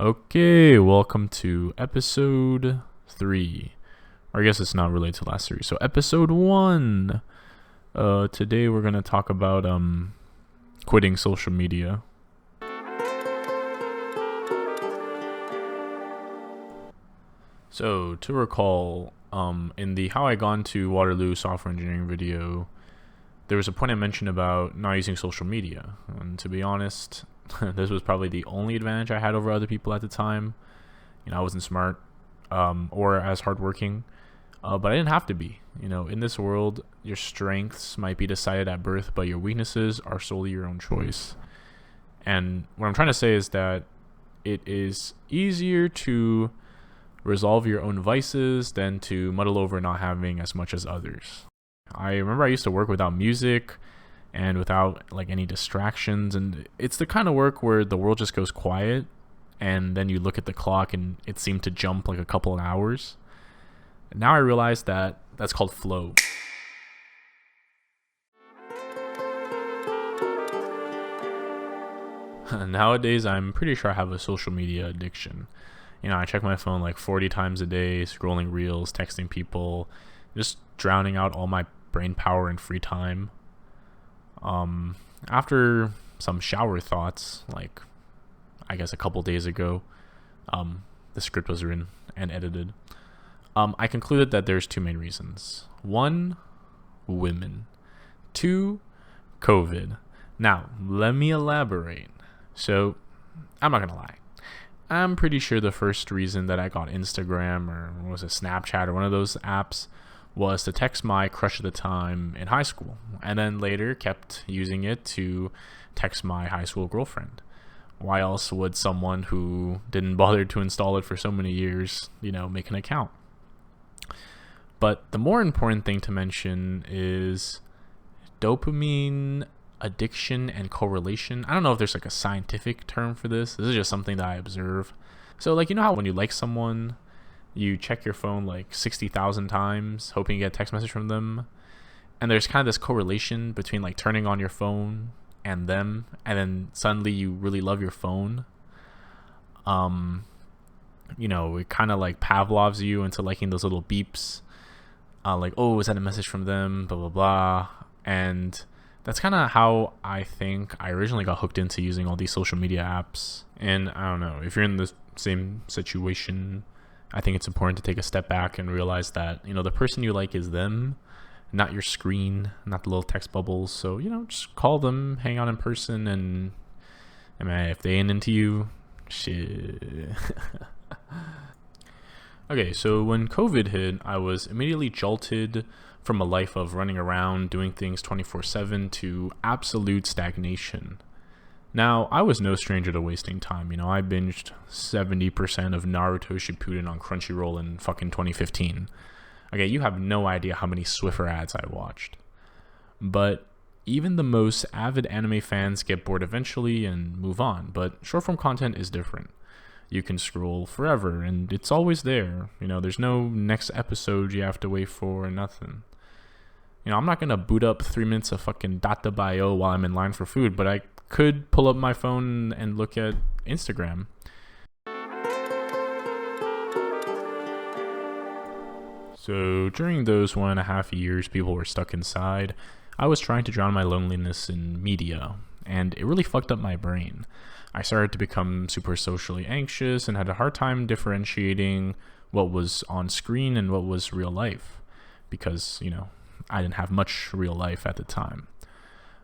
Okay, welcome to episode 3. Or I guess it's not related to last series. So episode 1. Today we're going to talk about quitting social media. So to recall, in the How I Got into Waterloo software engineering video, there was a point I mentioned about not using social media. And to be honest, this was probably the only advantage I had over other people at the time. I wasn't smart or as hardworking, but I didn't have to be. In this world, your strengths might be decided at birth, but your weaknesses are solely your own choice. And what I'm trying to say is that it is easier to resolve your own vices than to muddle over not having as much as others. I remember I used to work without music and without any distractions, and it's the kind of work where the world just goes quiet and then you look at the clock and it seemed to jump like a couple of hours. Now I realize that that's called flow. Nowadays I'm pretty sure I have a social media addiction. I check my phone like 40 times a day, scrolling reels, texting people, just drowning out all my brain power and free time. After some shower thoughts, like I guess a couple days ago, the script was written and edited. I concluded that there's two main reasons. 1, women. 2, COVID. Now, let me elaborate. So, I'm not gonna lie. I'm pretty sure the first reason that I got Instagram or was it Snapchat or one of those apps was to text my crush at the time in high school, and then later kept using it to text my high school girlfriend. Why else would someone who didn't bother to install it for so many years, make an account? But the more important thing to mention is dopamine addiction and correlation. I don't know if there's a scientific term for this. This is just something that I observe. So how when you like someone, you check your phone 60,000 times hoping you get a text message from them, and there's kind of this correlation between turning on your phone and them, and then suddenly you really love your phone. It kind of Pavlov's you into liking those little beeps, oh, is that a message from them, blah blah blah. And that's kind of how I think I originally got hooked into using all these social media apps. And I don't know if you're in the same situation, I think it's important to take a step back and realize that, the person you like is them, not your screen, not the little text bubbles. So, just call them, hang out in person, and if they ain't into you, shit. Okay, so when COVID hit, I was immediately jolted from a life of running around, doing things 24/7 to absolute stagnation. Now, I was no stranger to wasting time. I binged 70% of Naruto Shippuden on Crunchyroll in fucking 2015. Okay, you have no idea how many Swiffer ads I watched. But even the most avid anime fans get bored eventually and move on. But short-form content is different. You can scroll forever, and it's always there. There's no next episode you have to wait for or nothing. I'm not going to boot up 3 minutes of fucking Data Bio while I'm in line for food, but I could pull up my phone and look at Instagram. So during those 1.5 years people were stuck inside, I was trying to drown my loneliness in media, and it really fucked up my brain. I started to become super socially anxious and had a hard time differentiating what was on screen and what was real life, because, I didn't have much real life at the time.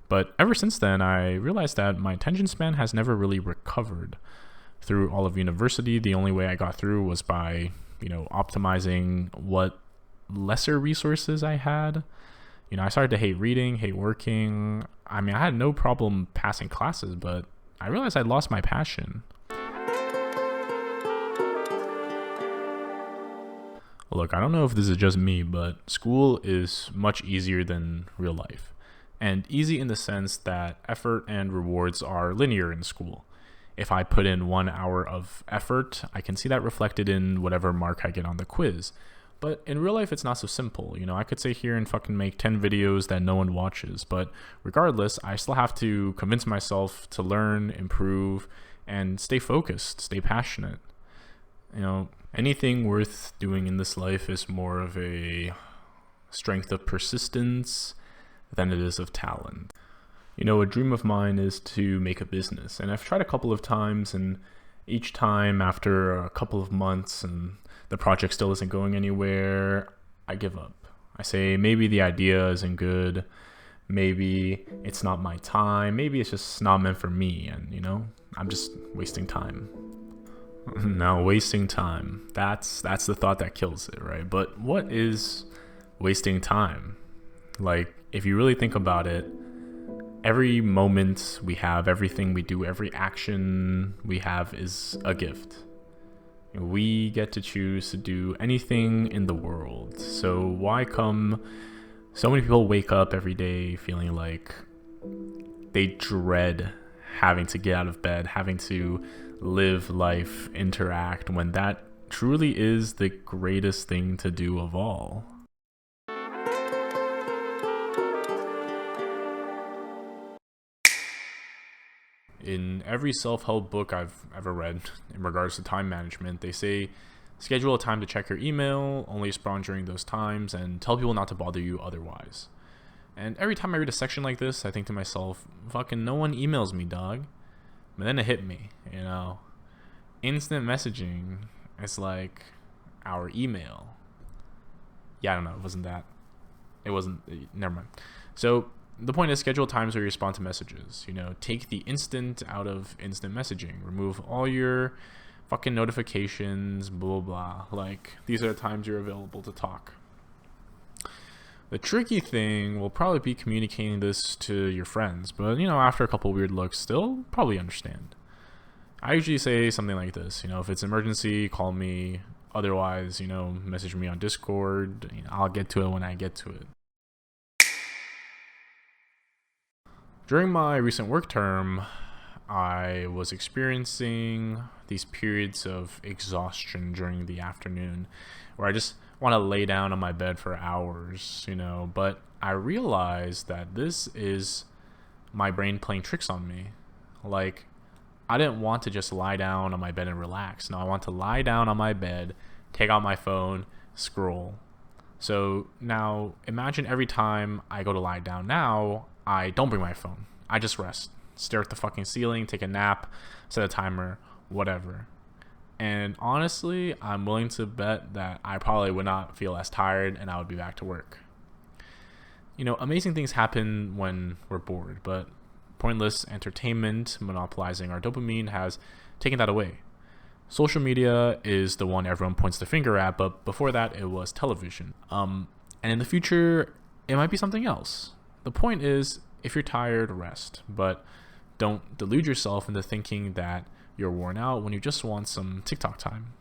But ever since then, I realized that my attention span has never really recovered. Through all of university, the only way I got through was by, optimizing what lesser resources I had. I started to hate reading, hate working. I had no problem passing classes, but I realized I'd lost my passion. Look, I don't know if this is just me, but school is much easier than real life. And easy in the sense that effort and rewards are linear in school. If I put in 1 hour of effort, I can see that reflected in whatever mark I get on the quiz. But in real life, it's not so simple. I could sit here and fucking make 10 videos that no one watches. But regardless, I still have to convince myself to learn, improve, and stay focused, stay passionate. You know, anything worth doing in this life is more of a strength of persistence than it is of talent. You know, a dream of mine is to make a business, and I've tried a couple of times, and each time after a couple of months and the project still isn't going anywhere, I give up. I say maybe the idea isn't good, maybe it's not my time, maybe it's just not meant for me, and you know, I'm just wasting time. Now, wasting time, that's the thought that kills it, right? But what is wasting time? Like, if you really think about it, every moment we have, everything we do, every action we have is a gift. We get to choose to do anything in the world. So why come so many people wake up every day feeling like they dread having to get out of bed, having to live life, interact, when that truly is the greatest thing to do of all? In every self-help book I've ever read in regards to time management, they say schedule a time to check your email, only respond during those times, and tell people not to bother you otherwise. And every time I read a section like this, I think to myself, fucking no one emails me, dog. But then it hit me, you know. Instant messaging is like our email. Yeah, I don't know, it wasn't, never mind. So the point is, schedule times where you respond to messages. You know, take the instant out of instant messaging. Remove all your fucking notifications, blah, blah. Like, these are the times you're available to talk. The tricky thing will probably be communicating this to your friends. But, you know, after a couple weird looks, they'll probably understand. I usually say something like this. You know, if it's an emergency, call me. Otherwise, you know, message me on Discord. You know, I'll get to it when I get to it. During my recent work term, I was experiencing these periods of exhaustion during the afternoon where I just want to lay down on my bed for hours, you know, but I realized that this is my brain playing tricks on me. Like, I didn't want to just lie down on my bed and relax. No, I want to lie down on my bed, take out my phone, scroll. So now imagine every time I go to lie down now, I don't bring my phone. I just rest, stare at the fucking ceiling, take a nap, set a timer, whatever. And honestly, I'm willing to bet that I probably would not feel as tired and I would be back to work. You know, amazing things happen when we're bored, but pointless entertainment monopolizing our dopamine has taken that away. Social media is the one everyone points the finger at, but before that, it was television. And in the future, it might be something else. The point is, if you're tired, rest, but don't delude yourself into thinking that you're worn out when you just want some TikTok time.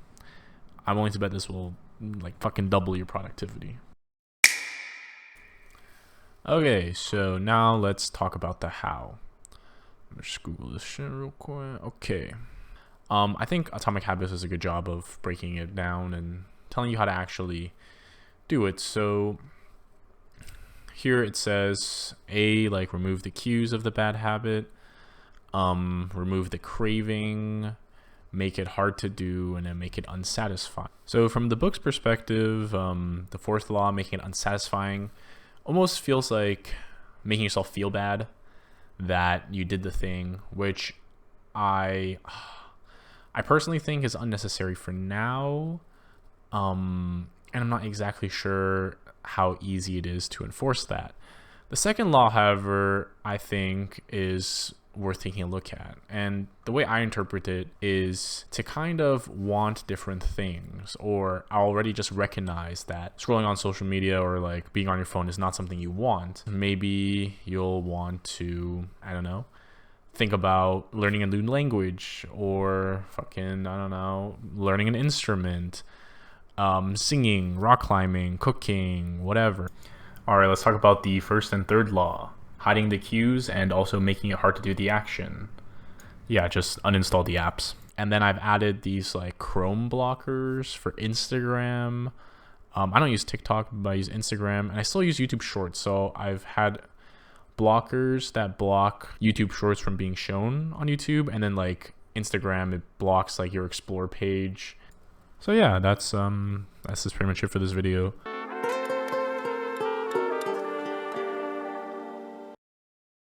I'm willing to bet this will like fucking double your productivity. Okay, so now let's talk about the how. Let me just Google this shit real quick. Okay. I think Atomic Habits does a good job of breaking it down and telling you how to actually do it. So here it says A, like remove the cues of the bad habit, remove the craving, make it hard to do, and then make it unsatisfying. So from the book's perspective, the fourth law, making it unsatisfying, almost feels like making yourself feel bad that you did the thing, which I personally think is unnecessary for now. And I'm not exactly sure how easy it is to enforce that. The second law, however, I think is worth taking a look at. And the way I interpret it is to kind of want different things, or already just recognize that scrolling on social media or like being on your phone is not something you want. Maybe you'll want to, I don't know, think about learning a new language, or fucking, I don't know, learning an instrument, singing, rock climbing, cooking, whatever. All right, let's talk about the first and third law, hiding the cues and also making it hard to do the action. Yeah, just uninstall the apps. And then I've added these like Chrome blockers for Instagram. I don't use TikTok, but I use Instagram, and I still use YouTube Shorts. So I've had blockers that block YouTube Shorts from being shown on YouTube, and then like Instagram, it blocks like your explore page. So yeah, that's just pretty much it for this video.